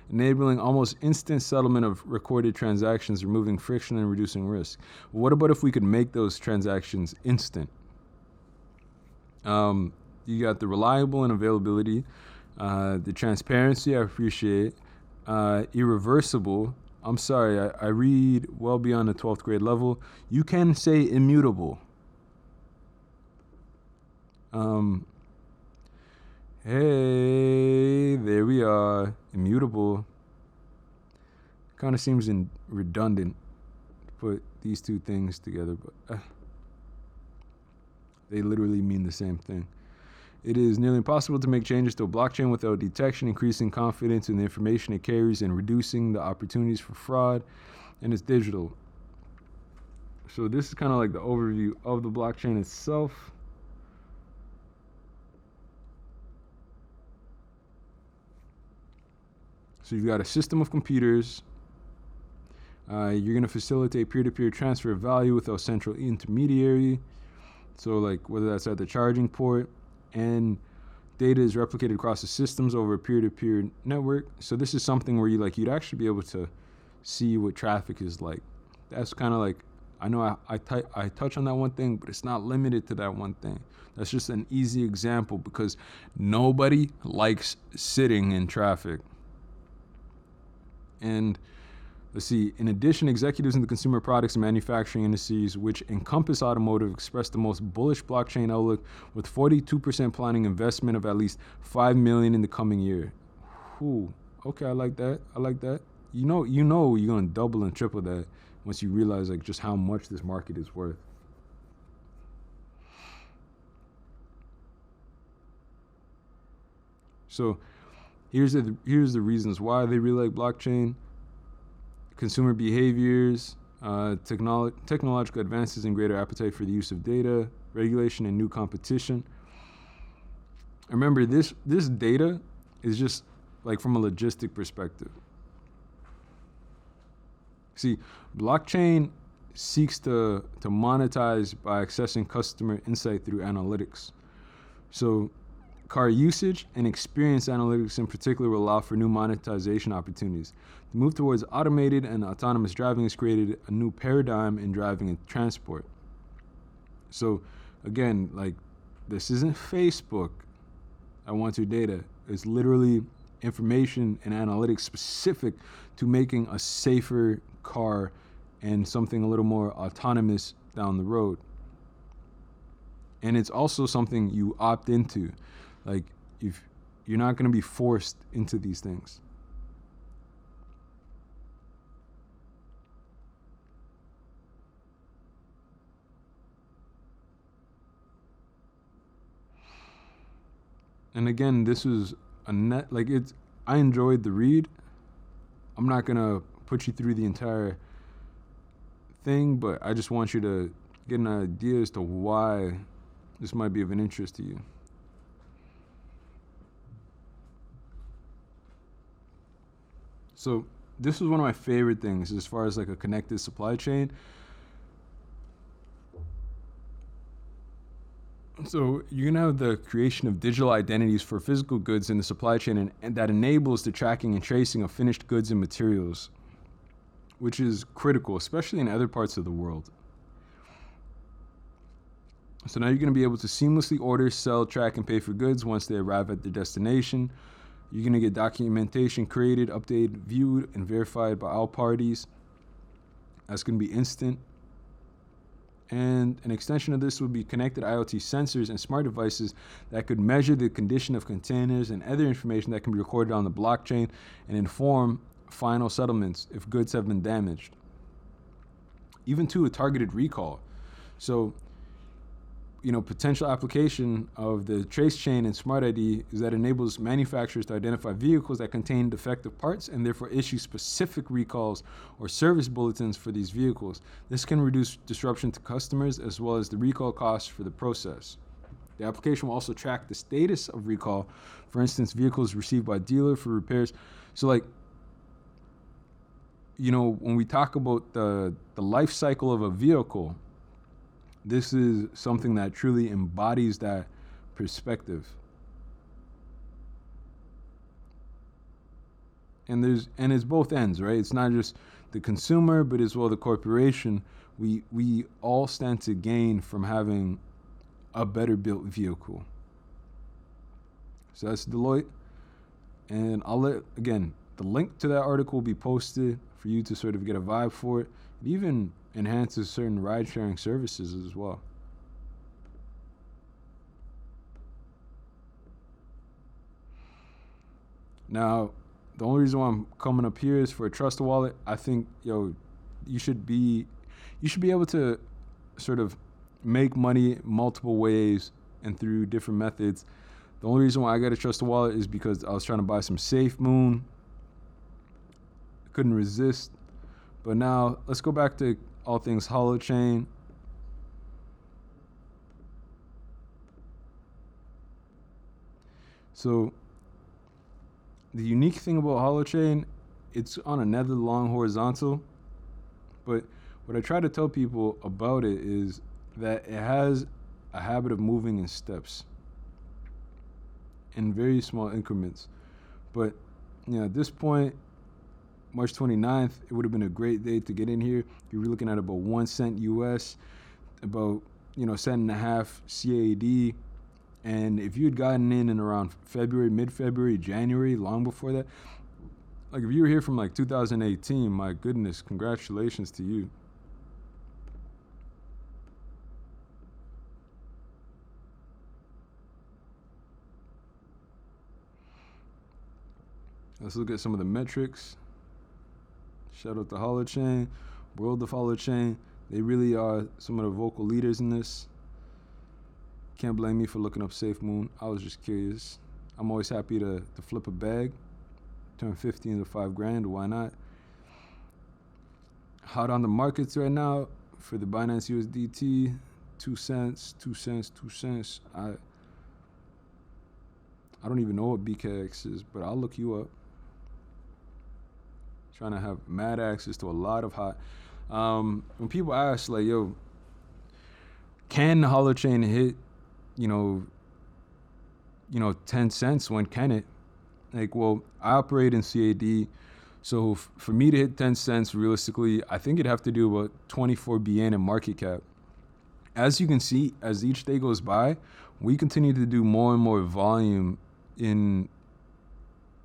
Speaker 1: Enabling almost instant settlement of recorded transactions, removing friction and reducing risk. What about if we could make those transactions instant? You got the reliable and availability, the transparency, I appreciate, irreversible. I'm sorry, I read well beyond the 12th grade level. You can say immutable. Hey, there we are. Immutable. Kind of seems redundant to put these two things together, but they literally mean the same thing. It is nearly impossible to make changes to a blockchain without detection, increasing confidence in the information it carries, and reducing the opportunities for fraud, and it's digital. So this is kind of like the overview of the blockchain itself. So you've got a system of computers. You're going to facilitate peer-to-peer transfer of value without central intermediary. So like whether that's at the charging port, and data is replicated across the systems over a peer-to-peer network. So this is something where you'd actually be able to see what traffic is like. That's kind of like, I know I touch on that one thing, but it's not limited to that one thing. That's just an easy example because nobody likes sitting in traffic. And let's see, in addition, executives in the consumer products and manufacturing industries, which encompass automotive, expressed the most bullish blockchain outlook, with 42% planning investment of at least $5 million in the coming year. Ooh, okay, I like that. You know you're gonna double and triple that once you realize like just how much this market is worth. So here's the reasons why they really like blockchain: consumer behaviors, technological advances and greater appetite for the use of data, regulation and new competition. Remember, this data is just like from a logistic perspective. See, blockchain seeks to monetize by accessing customer insight through analytics. So car usage and experience analytics in particular will allow for new monetization opportunities. The move towards automated and autonomous driving has created a new paradigm in driving and transport. So again, like, this isn't Facebook, I want your data. It's literally information and analytics specific to making a safer car and something a little more autonomous down the road. And it's also something you opt into. Like, if you're not going to be forced into these things. And again, this was I enjoyed the read. I'm not going to put you through the entire thing, but I just want you to get an idea as to why this might be of an interest to you. So this was one of my favorite things as far as like a connected supply chain. So you're gonna have the creation of digital identities for physical goods in the supply chain, and that enables the tracking and tracing of finished goods and materials, which is critical, especially in other parts of the world. So now you're gonna be able to seamlessly order, sell, track, and pay for goods once they arrive at their destination. You're gonna get documentation created, updated, viewed, and verified by all parties. That's gonna be instant. And an extension of this would be connected IoT sensors and smart devices that could measure the condition of containers and other information that can be recorded on the blockchain and inform final settlements if goods have been damaged. Even to a targeted recall. So, potential application of the trace chain and smart ID is that enables manufacturers to identify vehicles that contain defective parts and therefore issue specific recalls or service bulletins for these vehicles. This can reduce disruption to customers as well as the recall costs for the process. The application will also track the status of recall, for instance, vehicles received by dealer for repairs. So when we talk about the life cycle of a vehicle, this is something that truly embodies that perspective. And it's both ends, right? It's not just the consumer, but as well the corporation. We all stand to gain from having a better built vehicle. So that's Deloitte. And the link to that article will be posted for you to sort of get a vibe for it. It even enhances certain ride-sharing services as well. Now, the only reason why I'm coming up here is for a trust wallet. I think, you should be able to sort of make money multiple ways and through different methods. The only reason why I got a trust wallet is because I was trying to buy some Safe Moon. Couldn't resist. But now let's go back to all things Holochain. So the unique thing about Holochain, it's on another long horizontal. But what I try to tell people about it is that it has a habit of moving in steps, in very small increments. But at this point, March 29th, it would have been a great day to get in here. You're looking at about 1 cent US, about cent and a half CAD. And if you had gotten in around February, mid-February, January, long before that, like if you were here from like 2018, my goodness, congratulations to you. Let's look at some of the metrics. Shout out to Holochain, World of Holochain. They really are some of the vocal leaders in this. Can't blame me for looking up Safe Moon. I was just curious. I'm always happy to flip a bag, turn 50 into $5,000. Why not? Hot on the markets right now for the Binance USDT, 2 cents, 2 cents, 2 cents. I don't even know what BKX is, but I'll look you up. Trying to have mad access to a lot of hot. When people ask like, can the Holochain hit, 10 cents? When can it? Like, well, I operate in CAD. So for me to hit 10 cents, realistically, I think it'd have to do about 24 BN in market cap. As you can see, as each day goes by, we continue to do more and more volume in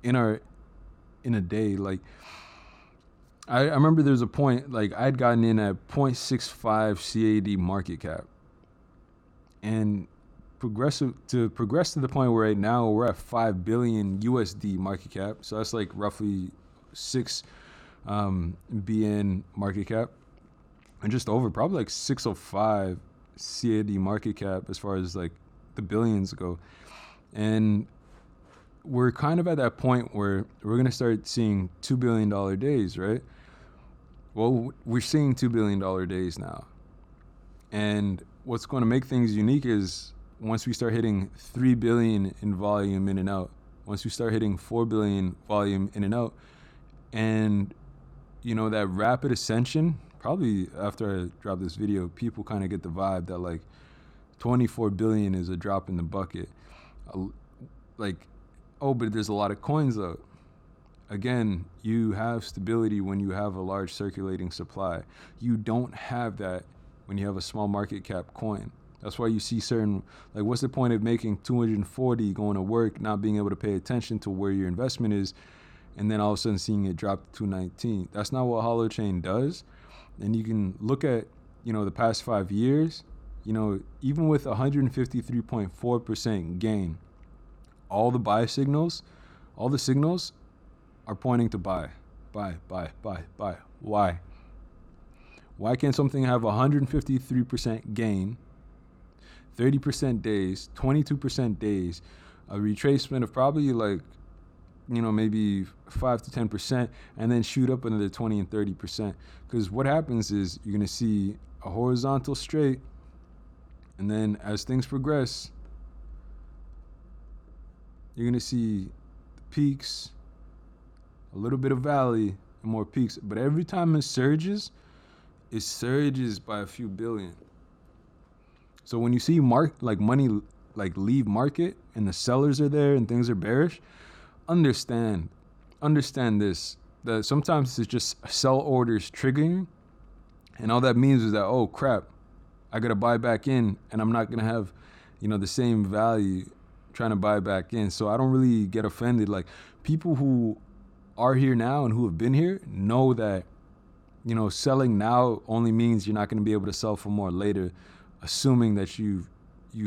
Speaker 1: a day. Like, I remember there's a point, like I'd gotten in at 0.65 CAD market cap. And progress to the point where right now we're at 5 billion USD market cap. So that's like roughly 6 BN market cap. And just over, probably like 605 CAD market cap as far as like the billions go. And we're kind of at that point where we're going to start seeing $2 billion days, right? Well, we're seeing $2 billion days now. And what's going to make things unique is once we start hitting 3 billion in volume in and out, once we start hitting 4 billion volume in and out, And, you know, that rapid ascension, probably after I drop this video, people kind of get the vibe that like 24 billion is a drop in the bucket. Like, oh, but there's a lot of coins though. Again, you have stability when you have a large circulating supply. You don't have that when you have a small market cap coin. That's why you see certain, like, what's the point of making 240 going to work, not being able to pay attention to where your investment is, and then all of a sudden seeing it drop to 219? That's not what Holochain does. And you can look at, you know, the past 5 years, you know, even with 153.4% gain, all the buy signals, all the signals are pointing to buy. Why? Why can't something have 153% gain, 30% days, 22% days, a retracement of probably like, you know, maybe 5 to 10%, and then shoot up another 20 and 30%? Because what happens is you're going to see a horizontal straight, and then as things progress, you're going to see peaks, a little bit of valley, and more peaks. But every time it surges by a few billion. So when you see money like leave market and the sellers are there and things are bearish, understand this, that sometimes it's just sell orders triggering, and all that means is that, oh crap, I gotta buy back in, and I'm not gonna have, you know, the same value trying to buy back in. So I don't really get offended. Like, people who are here now and who have been here know that, you know, selling now only means you're not going to be able to sell for more later, assuming that you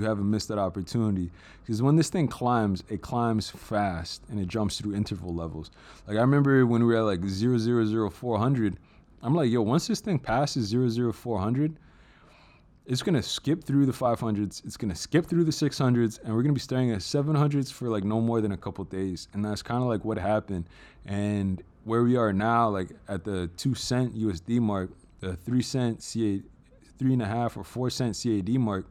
Speaker 1: haven't missed that opportunity. Because when this thing climbs, it climbs fast and it jumps through interval levels. Like, I remember when we were at like 0.00400, I'm like, yo, once this thing passes 0.00400, it's going to skip through the 500s, it's going to skip through the 600s, and we're going to be staring at 700s for like no more than a couple days. And that's kind of like what happened. And where we are now, like at the 2 cent USD mark, the 3 cent CA, 3.5 or 4 cent CAD mark,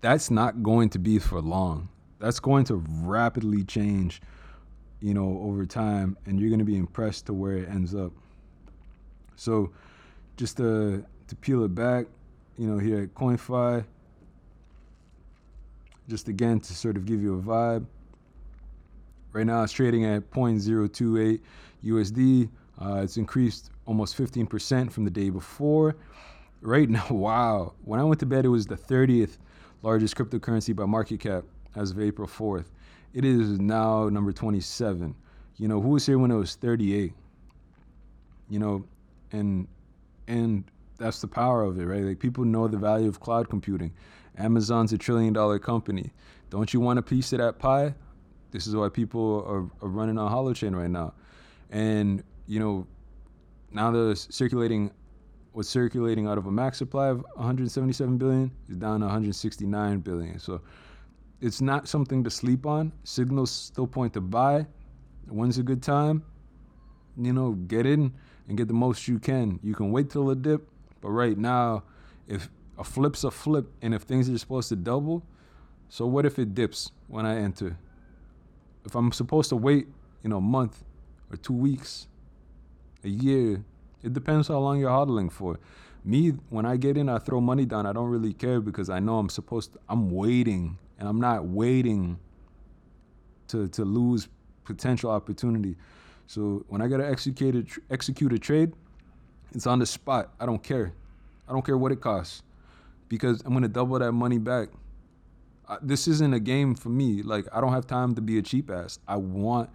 Speaker 1: that's not going to be for long. That's going to rapidly change, you know, over time, and you're going to be impressed to where it ends up. So just to peel it back, you know, here at CoinFi, just again to sort of give you a vibe. Right now it's trading at 0.028 USD. It's increased almost 15% from the day before. Right now, wow. When I went to bed, it was the 30th largest cryptocurrency by market cap as of April 4th. It is now number 27. You know, who was here when it was 38? You know, and that's the power of it, right? Like, people know the value of cloud computing. Amazon's $1 trillion company. Don't you want a piece of that pie? This is why people are running on Holochain right now. And, you know, now what's circulating out of a max supply of 177 billion is down to 169 billion. So it's not something to sleep on. Signals still point to buy. When's a good time? You know, get in and get the most you can. You can wait till a dip, but right now, if a flip's a flip, and if things are supposed to double, so what if it dips when I enter? If I'm supposed to wait, you know, a month or 2 weeks, a year, it depends how long you're hodling for. Me, when I get in, I throw money down. I don't really care because I know I'm waiting, and I'm not waiting to lose potential opportunity. So when I gotta execute a trade, it's on the spot. I don't care. I don't care what it costs, because I'm gonna double that money back. This isn't a game for me. Like, I don't have time to be a cheap ass. I want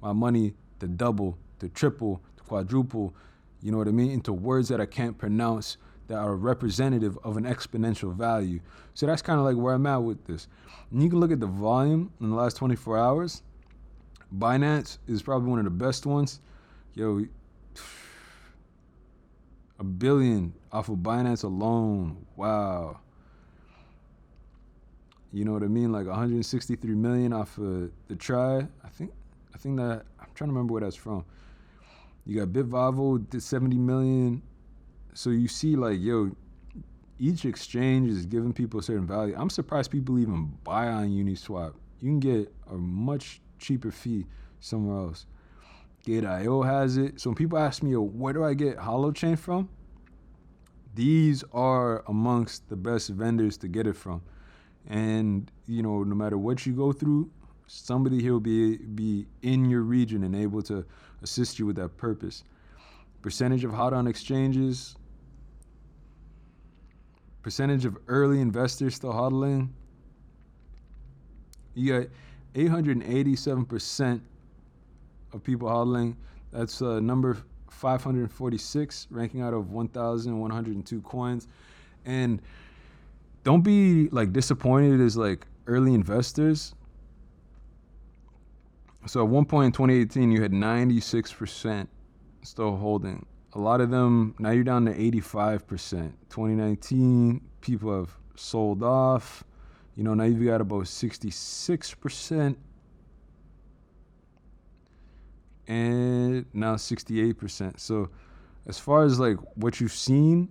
Speaker 1: my money to double, to triple, to quadruple, you know what I mean, into words that I can't pronounce that are representative of an exponential value. So that's kind of like where I'm at with this. And you can look at the volume in the last 24 hours. Binance is probably one of the best ones. Yo, $1 billion off of Binance alone. Wow. You know what I mean? Like 163 million off of the try. I think that, I'm trying to remember where that's from. You got BitVavo did 70 million. So you see, like, yo, each exchange is giving people a certain value. I'm surprised people even buy on Uniswap. You can get a much cheaper fee somewhere else. Gate.io has it. So when people ask me, where do I get Holochain from? These are amongst the best vendors to get it from. And, you know, no matter what you go through, somebody here will be in your region and able to assist you with that purpose. Percentage of hot on exchanges. Percentage of early investors still hodling. You got 887% of people hodling. That's number 546, ranking out of 1,102 coins. And don't be like disappointed as like early investors. So at one point in 2018, you had 96% still holding. A lot of them, now you're down to 85%. 2019, people have sold off. You know, now you've got about 66%. And now 68%. So as far as like what you've seen,